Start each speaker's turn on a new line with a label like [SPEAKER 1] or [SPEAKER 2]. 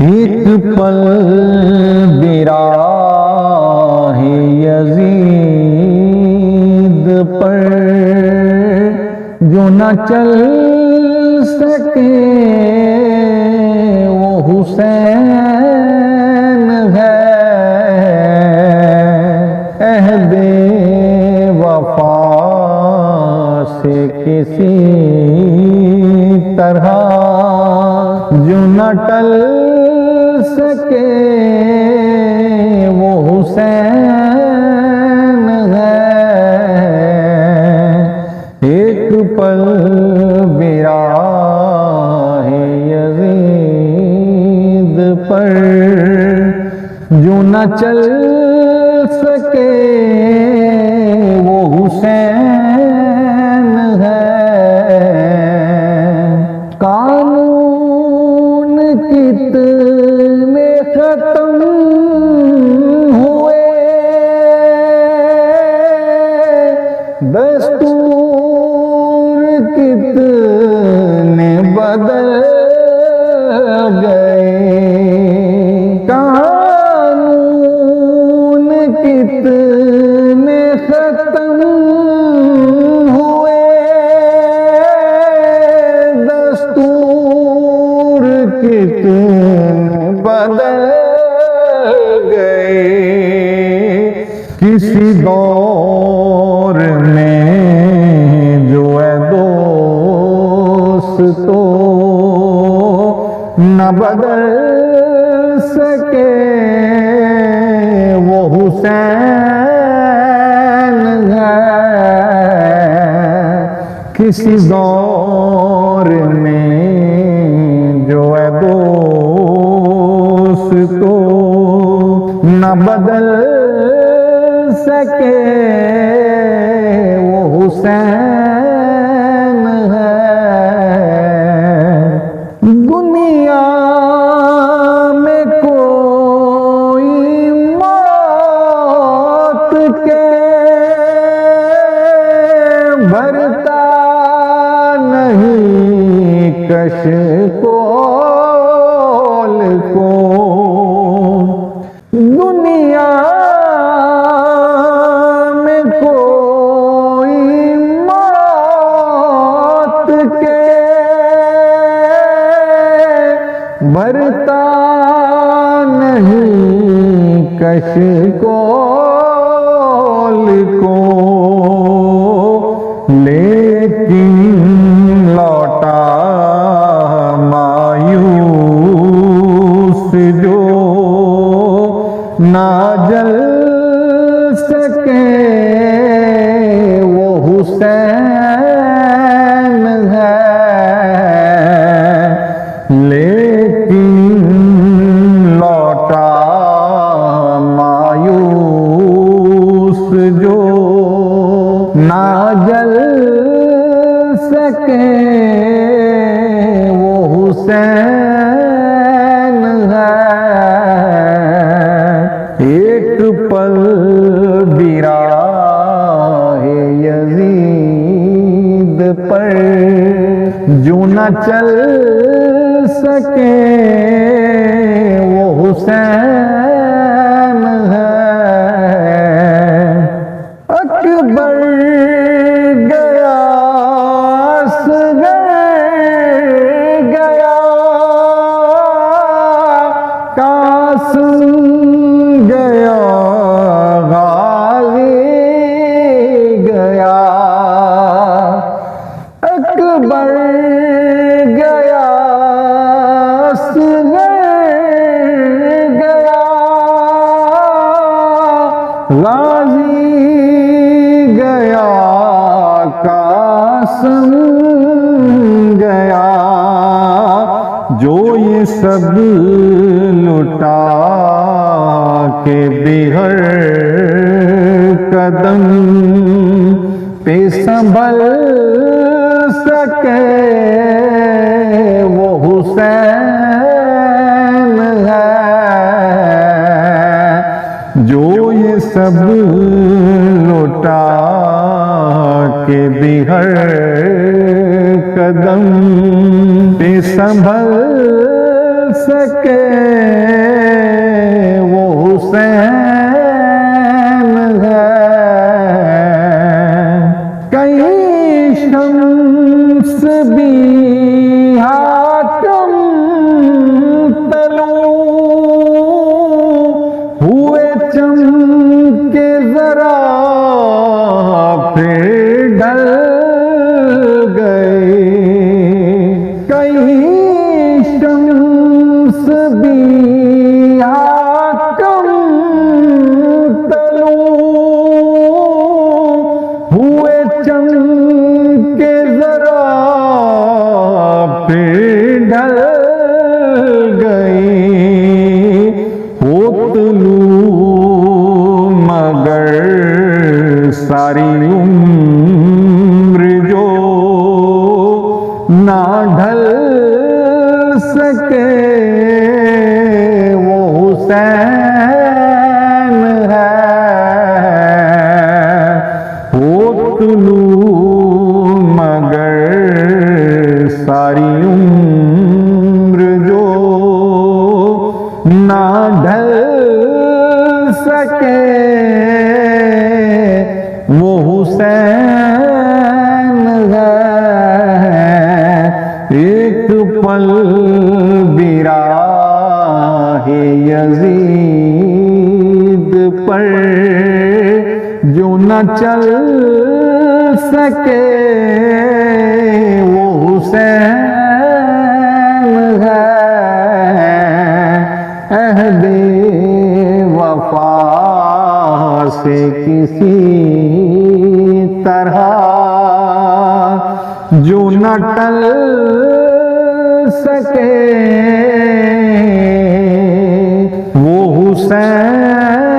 [SPEAKER 1] एक पल बिराहे यजीद पर जो न चल सके वो हुसैन है। अहदे वफा से किसी तरह जो न टल सके वो हुसैन है। एक पल बिराहे यजीद पर जो न चल सके वो हुसैन है। कानून कितने खत्म हुए, दस्तूर कितने बदल गए। कानून कितने खत्म हुए, दस्तूर कितने बदल गए। किसी दौर में जो है दोस्त तो न बदल सके वो हुसैन है। किसी दौर में जो है दोस्त तो न बदल सके वो हुसैन है। दुनिया में कोई मौत के भरता नहीं कशकोल को। दुनिया में कोई मौत के भरता नहीं कशकोल को। लेकिन लौटा मायूस जो ना जल सके वो हुसैन है। लेकिन लौटा मायूस जो ना जल सके वो हुसैन है। एक पल बिराहे यजीद पर जो न चल सके वो हुसैन है। अकबर गया असगर गया, कासिम गया गाजी गया। अकबर गया असगर गया, गाजी गया कासिम गया। जो ये सब लुटा के बिहर कदम पे संभल सके वो हुसैन है। जो ये सब लुटा के बिहर कदम पे संभल सके वो हुसैन है। कहीं शम्स भी हाकम तलू हुए चमके जरा फिर ढल गए। कहीं शम्स भी हाकम तलू हुए चमके जरा फिर ढल गए। हो तलू मगर सारी उम्र जो ना ढल सके वो हुसैन है। हो तुलू मगर सारी उम्र जो ना ढल सके वो हुसैन है। एक पल बिराहे यजीद पर जो न चल सके वो हुसैन है। अहदे वफा से किसी तरह जो न टल सके वो हुसैन